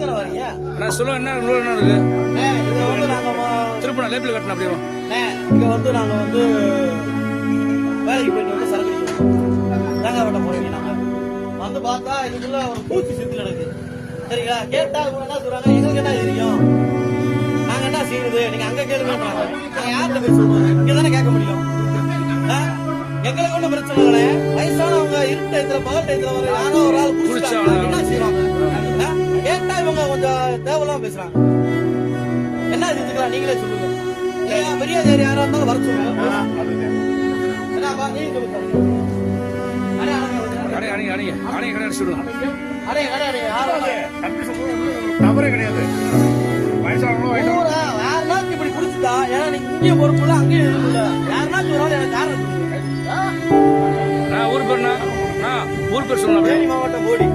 எத்தனை வரீங்க? நான் சொல்லுவேன் என்ன இருக்கு இங்க வந்து நாங்க திருப்பி நான் லேபிள் கட்டணும் அப்படியே இங்க வந்து நாங்க வந்து வேலைக்கு போயிட்டு வந்து சரக்கு தேங்காய் வெட்ட போறீங்க. நாங்க வந்து பார்த்தா இதுக்குள்ள ஒரு பூச்சி சித்து கிடக்கு. சரிங்களா? கேட்டா இவங்க என்ன சொல்றாங்க, எங்களுக்கு என்ன தெரியும், நாங்க என்ன செய்யுது, நீங்க அங்க கேளுங்கன்றாங்க. நாங்க யார்கிட்ட போய் சொல்றோம்? இங்கதானே கேட்க முடியும். எங்களுக்கு ஒன்றும் பிரச்சனை இல்லை. வயசானவங்க இருட்டு டயத்துல பகல் டயத்துல வர யாரோ ஒரு ஆள் குடிச்சாங்க என்ன செய்வாங்க? கேட்டா இவங்க கொஞ்சம் தேவையில்லாம பேசுறாங்க. என்ன செஞ்சுக்கலாம் நீங்களே சொல்லுங்க. பெரிய யாரா இருந்தாலும் வர சொல்லுங்க. தவறே கிடையாது. யாருனாச்சும் இப்படி குடிச்சுட்டா, ஏன்னா நீங்க இங்கேயும் பொறுப்புல அங்கேயும் இருக்குல்ல, யாருனாச்சும் ஒரு ஆள் எனக்கு காரணம் சொல்லுங்க. ஊர் பேர் சொல்லுங்க. மாவட்டம் போடி